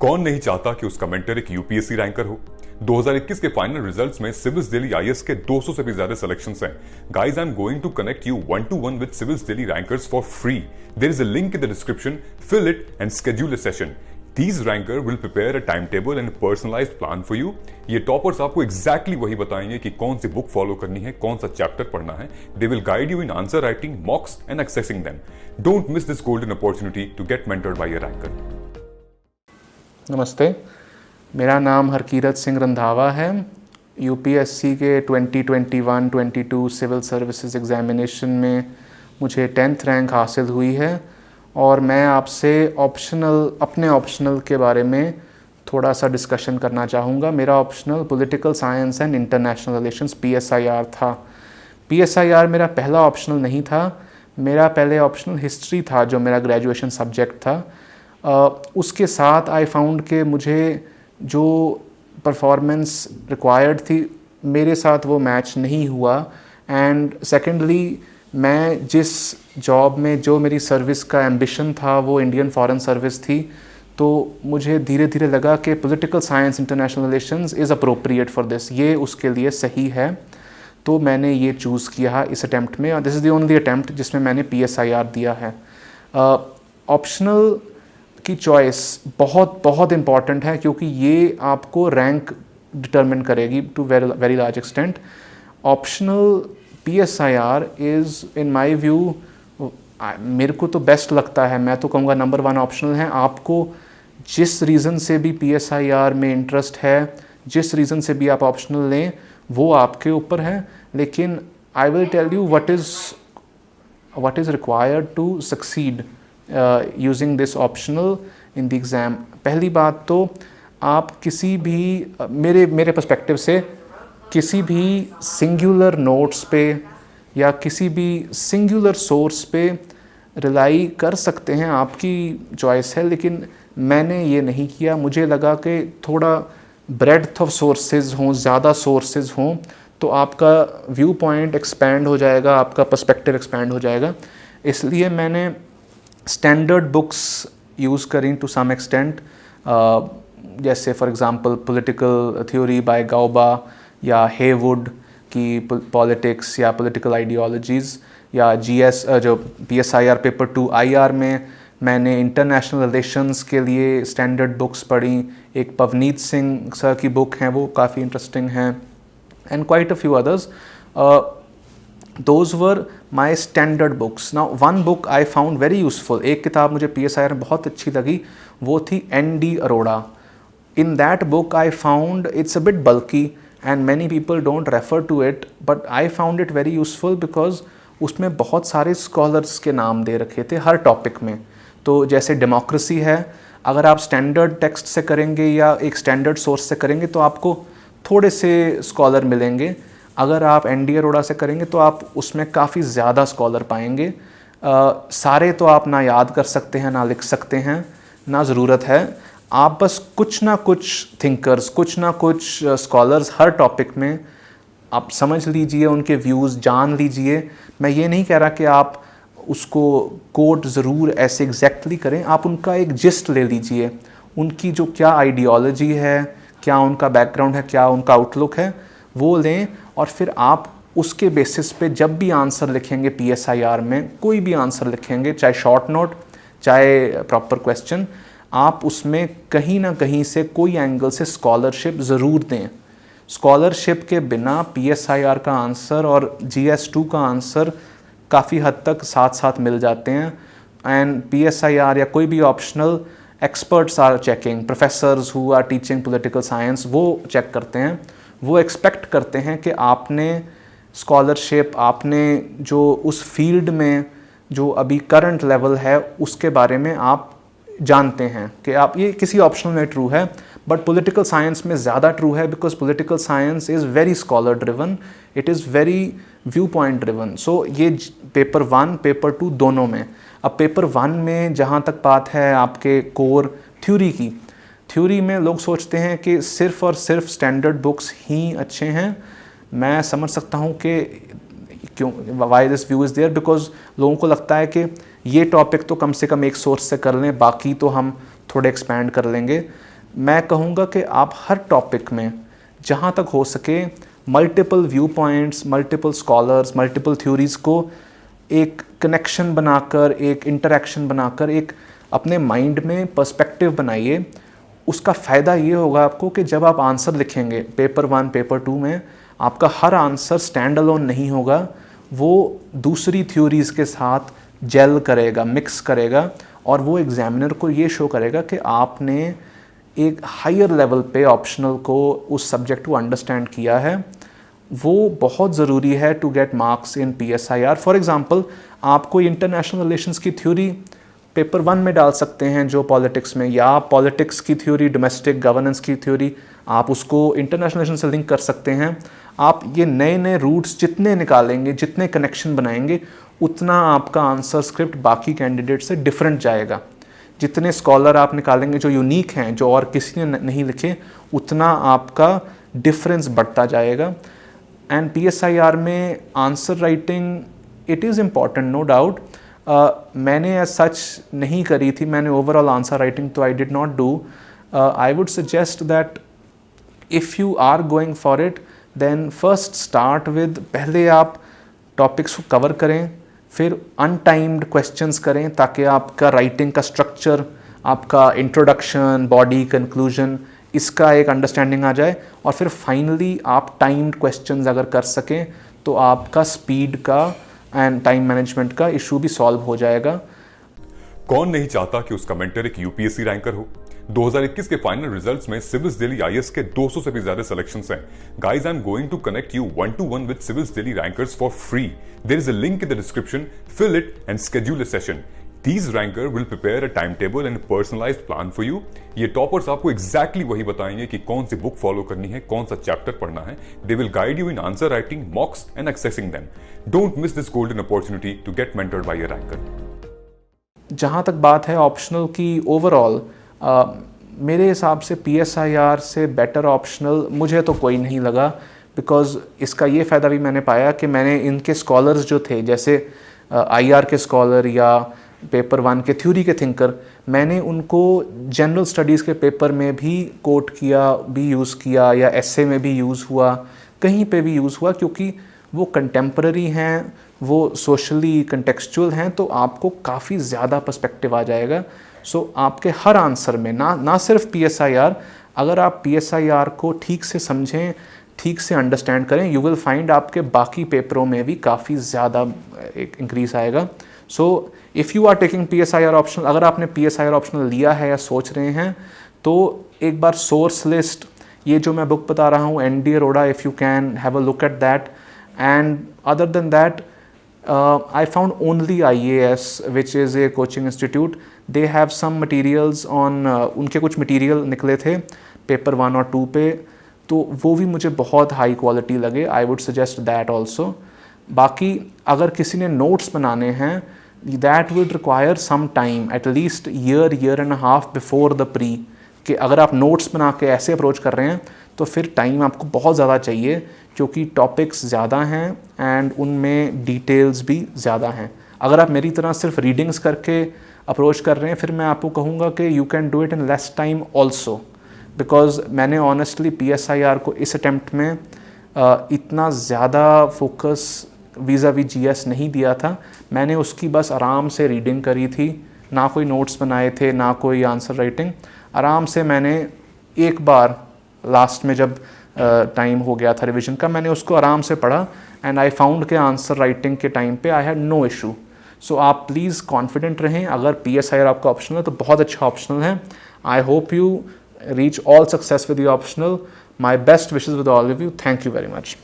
कौन नहीं चाहता कि उसका मेंटर एक यूपीएससी रैंकर हो। 2021 के फाइनल रिजल्ट्स में सिविल्स दिल्ली आईएएस के 200 से भी ज्यादा सिलेक्शंस हैं। Guys, I am going to connect you 1-to-1 with civils Delhi rankers for free. There is a link in the description, fill it and schedule a session. These ranker will prepare a timetable and a personalized plan for you. ये toppers आपको exactly वही बताएंगे कि कौन सी book follow करनी है, कौन सा चैप्टर पढ़ना है. They will guide you in answer writing, mocks and accessing them. Don't miss this golden opportunity to get mentored by a ranker. नमस्ते, मेरा नाम हरकीरत सिंह रंधावा है। यूपीएससी के 2021-22 सिविल सर्विसेज एग्जामिनेशन में मुझे 10th रैंक हासिल हुई है और मैं आपसे अपने ऑप्शनल के बारे में थोड़ा सा डिस्कशन करना चाहूँगा। मेरा optional political science and international relations PSIR था। PSIR मेरा पहला ऑप्शनल नहीं था, मेरा पहले ऑप्शनल हिस्ट्री था जो मेरा ग्रेजुएशन सब्जेक्ट था। उसके साथ आई फाउंड कि मुझे जो परफॉर्मेंस रिक्वायर्ड थी मेरे साथ वो मैच नहीं हुआ। एंड सेकेंडली, मैं जिस जॉब में जो मेरी सर्विस का एम्बिशन था वो इंडियन फॉरेन सर्विस थी, तो मुझे धीरे धीरे लगा कि political science international relations is appropriate for this, ये उसके लिए सही है। तो मैंने ये चूज़ किया इस अटैम्प्ट में और this is the only attempt जिसमें मैंने PSIR दिया है। ऑप्शनल की चॉइस बहुत बहुत इम्पॉर्टेंट है क्योंकि ये आपको रैंक डिटरमिन करेगी to very large extent. Optional PSIR is in my view, मेरे को तो बेस्ट लगता है, मैं तो कहूँगा नंबर 1 ऑप्शनल है। आपको जिस रीज़न से भी PSIR में इंटरेस्ट है, जिस रीज़न से भी आप ऑप्शनल लें, वो आपके ऊपर है। लेकिन I will tell you what is required to succeed using this optional in the exam. पहली बात तो आप किसी भी मेरे पर्सपेक्टिव से किसी भी सिंगुलर नोट्स पे या किसी भी सिंगुलर सोर्स पे रिलाई कर सकते हैं, आपकी चॉइस है। लेकिन मैंने ये नहीं किया, मुझे लगा कि थोड़ा ब्रेड्थ ऑफ सोर्सेज हों, ज़्यादा सोर्सेज हों, तो आपका व्यू पॉइंट एक्सपैंड हो जाएगा, आपका पर्सपेक्टिव एक्सपैंड हो जाएगा। इसलिए मैंने स्टैंडर्ड बुक्स यूज़ करी टू सम एक्सटेंट, जैसे for example political theory by Gauba या हेवुड की पॉलिटिक्स या पॉलिटिकल आइडियोलॉजीज़, या GS जो PSIR पेपर 2 IR में मैंने इंटरनेशनल रिलेशंस के लिए स्टैंडर्ड बुक्स पढ़ी। एक पवनीत सिंह सर की बुक हैं, वो काफ़ी इंटरेस्टिंग हैं, and quite a few others. Those were my standard books. Now one book I found very useful, एक किताब मुझे PSIR में बहुत अच्छी लगी, वो थी ND Arora. In that book I found it's a bit bulky and many people don't refer to it, but I found it very useful because उसमें बहुत सारे स्कॉलर्स के नाम दे रखे थे हर टॉपिक में। तो जैसे डेमोक्रेसी है, अगर आप स्टैंडर्ड टेक्स्ट से करेंगे या एक स्टैंडर्ड सोर्स से करेंगे तो आपको थोड़े से स्कॉलर मिलेंगे। अगर आप ND अरोड़ा से करेंगे तो आप उसमें काफ़ी ज़्यादा स्कॉलर पाएंगे। सारे तो आप ना याद कर सकते हैं, ना लिख सकते हैं, ना ज़रूरत है। आप बस कुछ ना कुछ थिंकर्स, कुछ ना कुछ स्कॉलर्स हर टॉपिक में आप समझ लीजिए, उनके व्यूज़ जान लीजिए। मैं ये नहीं कह रहा कि आप उसको कोट ज़रूर ऐसे एग्जैक्टली करें, आप उनका एक जिस्ट ले लीजिए, उनकी जो क्या आइडियोलॉजी है, क्या उनका बैकग्राउंड है, क्या उनका आउटलुक है, वो लें। और फिर आप उसके बेसिस पे जब भी आंसर लिखेंगे PSIR में, कोई भी आंसर लिखेंगे, चाहे शॉर्ट नोट चाहे प्रॉपर क्वेश्चन, आप उसमें कहीं ना कहीं से कोई एंगल से स्कॉलरशिप ज़रूर दें। स्कॉलरशिप के बिना PSIR का आंसर और GS2 का आंसर काफ़ी हद तक साथ साथ मिल जाते हैं। एंड PSIR या कोई भी optional experts are checking, professors who are teaching political science, वो चेक करते हैं, वो एक्सपेक्ट करते हैं कि आपने स्कॉलरशिप, आपने जो उस फील्ड में जो अभी करंट लेवल है उसके बारे में आप जानते हैं कि आप, ये किसी ऑप्शनल में ट्रू है बट पॉलिटिकल साइंस में ज़्यादा ट्रू है because political science is very scholar driven, it is very view point driven. So ये पेपर 1 पेपर 2 दोनों में। अब पेपर 1 में जहाँ तक बात है आपके कोर थ्योरी की, थ्योरी में लोग सोचते हैं कि सिर्फ़ और सिर्फ स्टैंडर्ड बुक्स ही अच्छे हैं। मैं समझ सकता हूँ कि क्यों, why this view is there, because लोगों को लगता है कि ये टॉपिक तो कम से कम एक सोर्स से कर लें, बाकी तो हम थोड़े एक्सपैंड कर लेंगे। मैं कहूँगा कि आप हर टॉपिक में जहाँ तक हो सके multiple view points, multiple scholars, multiple theories को एक कनेक्शन बनाकर, एक इंटरेक्शन बनाकर एक अपने माइंड में पर्सपेक्टिव बनाइए। उसका फ़ायदा ये होगा आपको कि जब आप आंसर लिखेंगे पेपर 1, पेपर 2 में, आपका हर आंसर स्टैंड अलोन नहीं होगा, वो दूसरी थ्योरीज़ के साथ जेल करेगा, मिक्स करेगा, और वो एग्जामिनर को ये शो करेगा कि आपने एक हायर लेवल पे ऑप्शनल को, उस सब्जेक्ट को अंडरस्टैंड किया है। वो बहुत ज़रूरी है to get marks in PSIR। For example, आप कोई इंटरनेशनल रिलेशंस की थ्योरी पेपर 1 में डाल सकते हैं जो पॉलिटिक्स में, या पॉलिटिक्स की थ्योरी, डोमेस्टिक गवर्नेंस की थ्योरी, आप उसको इंटरनेशनल रिलेशन से लिंक कर सकते हैं। आप ये नए नए रूट्स जितने निकालेंगे, जितने कनेक्शन बनाएंगे, उतना आपका आंसर स्क्रिप्ट बाकी कैंडिडेट से डिफरेंट जाएगा। जितने स्कॉलर आप निकालेंगे जो यूनिक हैं, जो और किसी ने नहीं लिखे, उतना आपका डिफरेंस बढ़ता जाएगा। एंड PSIR में answer writing it is important, no doubt. मैंने एज सच नहीं करी थी, मैंने ओवरऑल आंसर राइटिंग तो I did not do. I would suggest that if you are going for it, then first start with, पहले आप topics को cover करें, फिर अनटाइम्ड क्वेश्चंस करें, ताकि आपका राइटिंग का स्ट्रक्चर, आपका इंट्रोडक्शन, बॉडी, कंक्लूजन, इसका एक अंडरस्टैंडिंग आ जाए, और फिर फाइनली आप टाइम्ड क्वेश्चंस अगर कर सकें तो आपका स्पीड का एंड टाइम मैनेजमेंट का इशू भी सॉल्व हो जाएगा। कौन नहीं चाहता कि उसका मेंटर एक यूपीएससी रैंकर हो। 2021 के फाइनल रिजल्ट्स में सिविल्स दिल्ली आईएएस के 200 से भी ज्यादा सिलेक्शंस हैं। Guys, I am going to connect you 1-to-1 with civils Delhi rankers for free. There is a link in the description, fill it and schedule a session. These ranker will prepare a timetable and a personalized plan for you. ये toppers आपको exactly वही बताएंगे कि कौन सी book follow करनी है, कौन सा चैप्टर पढ़ना है। They will guide you in answer writing, mocks and accessing them. Don't miss this golden opportunity to get mentored by a ranker. जहाँ तक बात है ऑप्शनल की, ओवरऑल मेरे हिसाब से PSIR से बेटर ऑप्शनल मुझे तो कोई नहीं लगा, बिकॉज इसका ये फ़ायदा भी मैंने पाया कि मैंने इनके स्कॉलर्स जो थे, जैसे IR के स्कॉलर या पेपर 1 के थ्योरी के थिंकर, मैंने उनको जनरल स्टडीज़ के पेपर में भी कोट किया, भी यूज़ किया, या एसे में भी यूज़ हुआ, कहीं पे भी यूज़ हुआ, क्योंकि वो कंटेम्पररी हैं, वो सोशली कंटेक्चुअल हैं, तो आपको काफ़ी ज़्यादा पर्सपेक्टिव आ जाएगा। सो आपके हर आंसर में, ना सिर्फ PSIR, अगर आप PSIR को ठीक से समझें, ठीक से अंडरस्टैंड करें, यू विल फाइंड आपके बाकी पेपरों में भी काफ़ी ज़्यादा एक इंक्रीज आएगा। So if you are taking PSIR optional, अगर आपने PSIR ऑप्शनल लिया है या सोच रहे हैं, तो एक बार सोर्स लिस्ट, ये जो मैं बुक बता रहा हूँ ND Arora, if you can have a look at that. And other than that, I found only IAS, which is a coaching institute. They have some materials on, उनके कुछ material निकले थे पेपर 1 और 2 पे, तो वो भी मुझे बहुत हाई क्वालिटी लगे। I would suggest that also. बाकी अगर किसी ने नोट्स बनाने हैं, that will require some time, at least year and half before the pre, कि अगर आप नोट्स बना के ऐसे अप्रोच कर रहे हैं तो फिर टाइम आपको बहुत ज़्यादा चाहिए, क्योंकि टॉपिक्स ज़्यादा हैं एंड उनमें डिटेल्स भी ज़्यादा हैं। अगर आप मेरी तरह सिर्फ रीडिंग्स करके अप्रोच कर रहे हैं, फिर मैं आपको कहूँगा कि you can do it in less time also, because मैंने ऑनेस्टली PSIR को इस अटैम्प्ट में इतना ज़्यादा फोकस vis-a-vis GS नहीं दिया था। मैंने उसकी बस आराम से रीडिंग करी थी, ना कोई नोट्स बनाए थे, ना कोई आंसर राइटिंग। आराम से मैंने एक बार लास्ट में जब टाइम हो गया था रिवीजन का, मैंने उसको आराम से पढ़ा, एंड आई फाउंड के आंसर राइटिंग के टाइम पे आई हैड नो इशू। सो आप प्लीज़ कॉन्फिडेंट रहें। अगर PSIR आपका ऑप्शनल है तो बहुत अच्छा ऑप्शनल है। I hope you reach all success with the optional. My best wishes with all of you. Thank you very much.